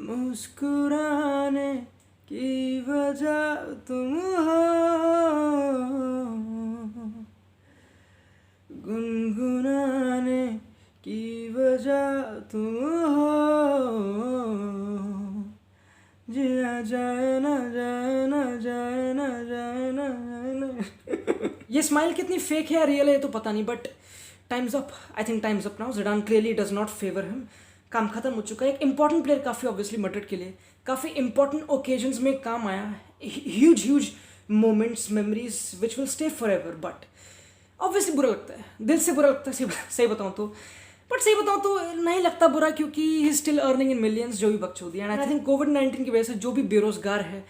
मुस्कुराने की वजह तुम हो, गुनगुनाने की वजह तुम हो, जिया जाए ना जाए ना जाए ना जाए ना जाए ना। ये स्माइल कितनी फेक है या रियल है ये तो पता नहीं, but time's up, I think time's up now. Zidane clearly does not favour him. काम खत्म हो चुका है। एक इंपॉर्टेंट प्लेयर काफ़ी ऑब्वियसली मैड्रिड के लिए काफ़ी इंपॉर्टेंट ओकेजन्स में काम आया, huge moments, memories which will stay forever, but obviously बुरा लगता है, दिल से बुरा लगता है, सही बताऊँ तो। बट सही बताऊँ तो नहीं लगता बुरा, क्योंकि he still earning in millions, जो भी बकचोदी है। एंड आई थिंक कोविड-19 की वजह से जो भी बेरोजगार है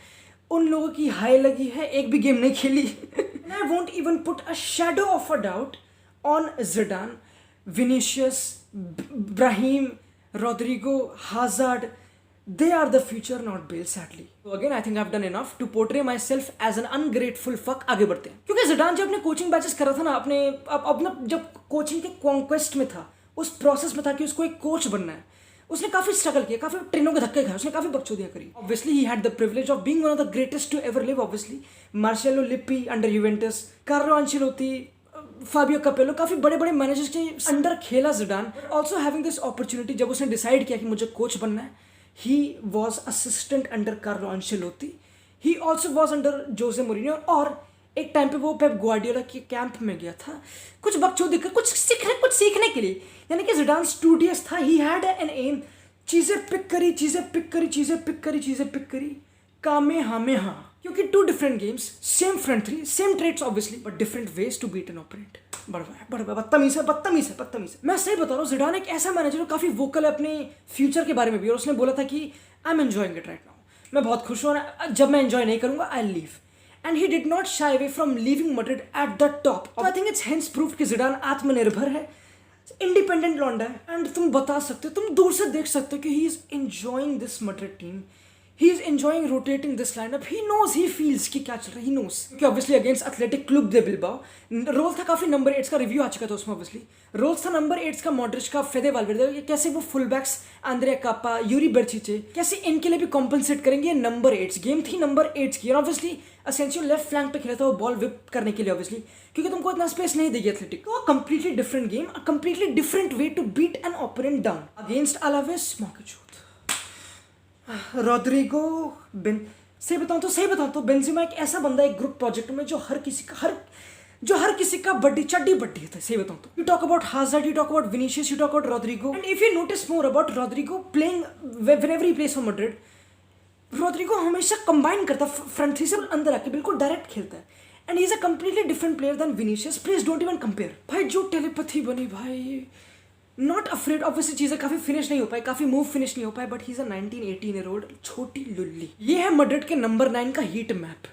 उन लोगों की हाई लगी है, एक भी गेम नहीं खेली। I won't even put a shadow of a doubt on Zidane, Vinicius, Brahim, Rodrigo, Hazard, they are the future, not Bale, sadly. So again, I think I've done enough to portray myself as an ungrateful fuck. आगे बढ़ते हैं, क्योंकि ज़िडान जब अपने coaching batches कर रहा था ना, अपना जब कोचिंग के कॉन्क्वेस्ट में था, उस प्रोसेस में था कि उसको एक कोच बनना है, उसने काफ़ी स्ट्रगल किया, काफ़ी ट्रेनों के धक्के खाए, उसने काफ़ी बकचोदियाँ करी। Obviously he had the privilege of being one of the greatest to ever live. Obviously Marcello Lippi under Juventus, Carlo Ancelotti, Fabio Capello, काफ़ी बड़े बड़े मैनेजर्स के अंडर खेला Zidane. Also having this opportunity, जब उसने डिसाइड किया कि मुझे कोच बनना है, he was assistant under Carlo Ancelotti, he also was under Jose Mourinho, और एक टाइम पे वो पेप ग्वार्डियोला के कैंप में गया था कुछ बकचोदी कर, कुछ सीखने के लिए। यानी कि ज़िडान स्टूडियस था, ही हैड एन एम, चीज़ें पिक करी, कामेहामेहा। क्योंकि two different games, same front three, same trades obviously, but different ways to beat an opponent. बड़वा बदतमीज है। मैं सही बता रहा हूँ, ज़िडान एक ऐसा मैनेजर है, काफ़ी वोकल है अपने फ्यूचर के बारे में भी, और उसने बोला था कि I am enjoying it right now, मैं बहुत खुश हूँ, जब मैं एंजॉय नहीं करूँगा I leave. And he did not shy away from leaving Madrid at the top. I think it's hence proof कि ज़िडान आत्मनिर्भर है, इंडिपेंडेंट लौंडा है, एंड तुम बता सकते हो, तुम दूर से देख सकते हो कि he is enjoying this Madrid team, he is enjoying rotating this lineup, he knows, he feels कि क्या चल रहा है, he knows। क्योंकि obviously against Athletic Club de Bilbao role था काफ़ी नंबर 8 का, रिव्यू आ चुका था उसमें। obviously रोल्स था नंबर 8 का, मॉड्रिच का, फेदे वाल्वेर्डे, कैसे वो फुल बैक्स आंद्रे कापा, यूरी बेर्चिचे, कैसे इनके लिए भी कॉम्पनसेट करेंगे। नंबर 8 गेम थी नंबर 8 की, और ऑब्वियसली असेंसियो लेफ्ट फ्लैंक पे खेला था वो बॉल विप करने के लिए, ऑब्वियसली क्योंकि तुमको इतना स्पेस नहीं देगी एथलेटिक। तो completely different game, completely different way to beat an opponent down. Against Alaves मौके रोड्रिगो, सही बताऊं तो बेंजेमा एक ऐसा बंदा है एक ग्रुप प्रोजेक्ट में जो हर किसी का बड्डी चड्डी है। सही बताऊं तो you talk about Hazard, you talk about Vinicius, you talk about Rodrigo, and if you notice more about Rodrigo playing whenever he plays for Madrid, Rodrigo हमेशा कंबाइन करता है, फ्रंट थ्री से अंदर आके बिल्कुल डायरेक्ट खेलता है, and he is a completely different player than Vinicius. Please don't even compare. भाई जो टेलीपैथी बनी भाई, नॉट अफ्रेड। ऑब्वियसली चीज़ें काफ़ी फिनिश नहीं हो पाई, काफ़ी मूव फिनिश नहीं हो पाए, but he is a 19-18 year old छोटी लुल्ली। ये है मैड्रिड के नंबर 9 का हीट मैप।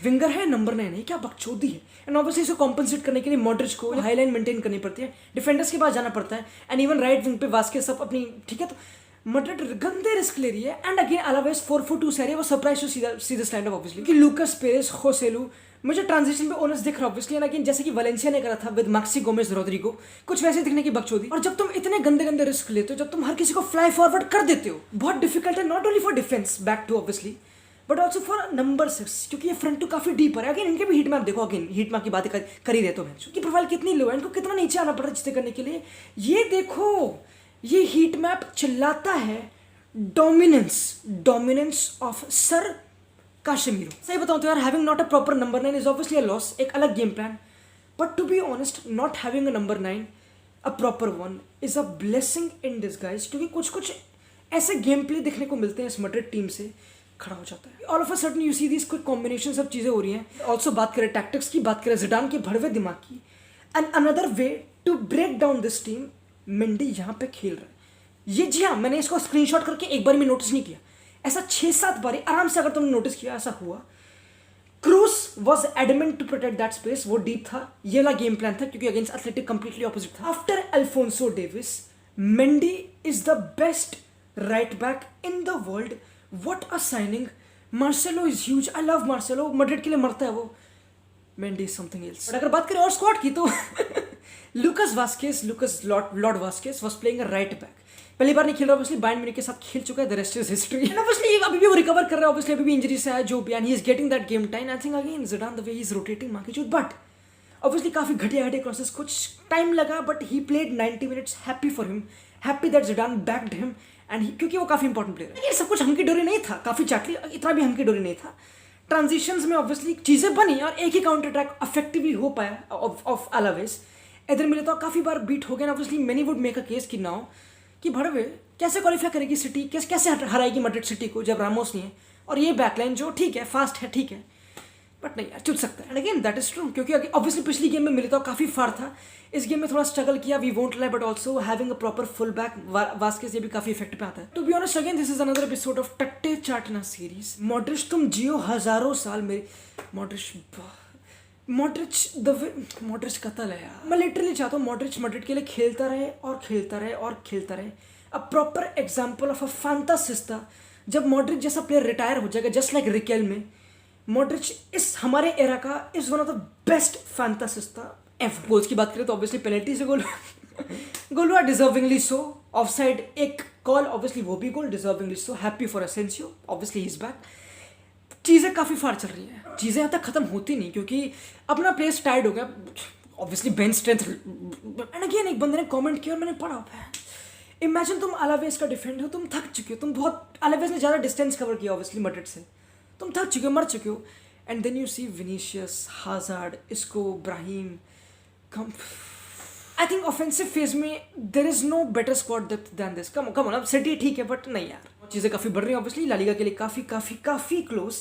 विंगर है नंबर 9 है, क्या बकचोदी है। एंड ऑब्वियसली इसे कॉम्पनसेट करने के लिए मॉड्रिच को हाई लाइन मेंटेन करनी पड़ती है, डिफेंडर्स के पास जाना पड़ता है, एंड इवन राइट विंग पे वास्केस सब अपनी, ठीक है। तो मैड्रिड गंदे रिस्क ले रही है, एंड अगेन अलावेस 4-4-2 से वो surprise to see this lineup obviously कि लूकास पेरेस, होसेलू, मुझे ट्रांजिशन पे ओनर्स दिख रहा है ऑब्वियसली, लेकिन जैसे कि वलेंसिया ने करा था विद मैक्सी गोमेज रोड्रिगो, कुछ वैसे दिखने की बकचोदी। और जब तुम इतने गंदे रिस्क लेते हो, जब तुम हर किसी को फ्लाई फॉरवर्ड कर देते हो, बहुत डिफिकल्ट है, not only for defence back to obviously, but also for number 6, क्योंकि ये फ्रंट टू काफी डीपर है। अगेन इनके भी हीट मैप देखो, अगेन हीट मैप की बातें कर ही रहे तो की प्रोफाइल कितनी लो है, इनको कितना नीचे आना पड़ रहा है जितने करने के लिए। ये देखो, ये हीट मैप चिल्लाता है डोमिनेंस ऑफ सर काशमीरो। सही बताऊं तो यार, having not a proper number 9 is obviously a loss, एक अलग game plan, but to be honest not having a number 9, a proper one, is a blessing in disguise. क्योंकि कुछ ऐसे गेम प्ले देखने को मिलते हैं इस मैड्रिड टीम से, खड़ा हो जाता है। All of a sudden you see this quick combination, सब चीज़ें हो रही हैं। ऑल्सो बात करें टैक्टिक्स की, बात करें ज़िडान के भड़वे दिमाग की, and another way to break down this team, Mendy यहाँ पे खेल रहा है। ये जी हाँ, मैंने इसको स्क्रीनशॉट करके एक बार भी नोटिस नहीं किया, ऐसा 6-7 बार आराम से अगर तुमने नोटिस किया ऐसा हुआ। Kroos was adamant to protect that space, वो डीप था, ये वाला गेम प्लान था, क्योंकि अगेंस्ट एथलेटिक कंप्लीटली ऑपोजिट था। After Alfonso Davies, Mendy is the best right back in the world, what a signing. Marcelo is huge, I love Marcelo, Madrid के लिए मरता है वो। Mendy is something else. But अगर बात करें और स्क्वाड की तो Lucas Lord Vazquez was playing a right back. पहली बार नहीं खेल रहा ऑब्वियसली, बायर्न म्यूनिख के साथ खेल चुका है, the rest is history. And obviously अभी भी वो रिकवर कर रहा है, ऑब्वियसली अभी भी इंजरी से है जो भी, and he is getting that game time. I think again Zidane the way he is rotating मार्केचूट, बट ऑब्वियसली काफी घटिया क्रॉसेस, कुछ टाइम लगा but he played 90 minutes, happy for him, happy that Zidane backed him, and क्योंकि वो काफी important player है। ये सब कुछ हम्की डोरी नहीं था, काफी चाटली, इतना भी हम्की डोरी नहीं था। ट्रांजिशंस में ऑब्वियसली चीजें बनी और एक ही काउंटर अटैक इफेक्टिवली हो पाया ऑफ अलावेस। इधर मिले तो काफी बार बीट हो गया ना, obviously many would make a case कि नाउ कि भड़वे कैसे क्वालिफाई करेगी सिटी, कैसे हराएगी मैड्रिड सिटी को जब रामोस नहीं है, और ये बैकलाइन जो ठीक है फास्ट है ठीक है, बट नहीं यार चुप सकता है। And again that is true, क्योंकि ऑब्वियसली पिछली गेम में मिलिताओ काफी फार था, इस गेम में थोड़ा स्ट्रगल किया, we won't lie, but also having a proper full back Vazquez, ये भी काफी इफेक्ट पे आता है। To be honest again this is another episode of टट्टे चाटना सीरीज। मॉड्रिच तुम जियो हजारों साल, मेरी मॉड्रिच कतल है यार। मैं लिटरली चाहता हूँ मॉड्रिच मैड्रिड के लिए खेलता रहे और खेलता रहे और खेलता रहे। A proper example of a fantasista, जब मॉड्रिच जैसा प्लेयर रिटायर हो जाएगा जस्ट लाइक रिकेल में, मॉड्रिच इस हमारे एरा का is one of the best fantasista ever. Goals की बात करें तो ऑब्वियसली पेनल्टी से गोल हुआ, डिजर्विंगली सो। ऑफसाइड एक कॉल, ऑब्वियसली वो भी goal, deservingly so. Happy for Asensio, obviously he is back. चीज़ें काफ़ी फार चल रही हैं, चीज़ें यहाँ तक खत्म होती नहीं, क्योंकि अपना प्लेस टाइड हो गया, obviously bench strength. And again एक बंदे ने कमेंट किया और मैंने पढ़ा, इमेजिन तुम अलावेस का डिफेंडर हो, तुम थक चुके हो, तुम बहुत, अलावेस ने ज़्यादा डिस्टेंस कवर किया ऑब्वियसली मैड्रिड से, तुम थक चुके हो, मर चुके हो, and then you see Vinicius, Hazard, Isco, Brahim, come. I think offensive phase में there is no better squad depth than this. Come on, अब सिटी ठीक है बट नहीं यार, चीज़ें काफ़ी बढ़ रही हैं ऑब्वियसली। ला लीगा के लिए काफ़ी काफ़ी काफ़ी क्लोज,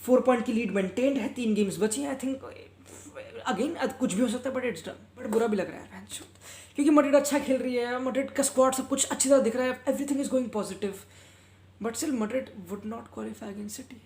4 पॉइंट की लीड मेंटेन्ड है, 3 गेम्स बची हैं। आई थिंक अगेन कुछ भी हो सकता है बट इट्स डन, बट बुरा भी लग रहा है क्योंकि मैड्रिड अच्छा खेल रही है, मैड्रिड का स्क्वाड सब कुछ अच्छी तरह दिख रहा है, everything is going positive, but still Madrid would not qualify against city.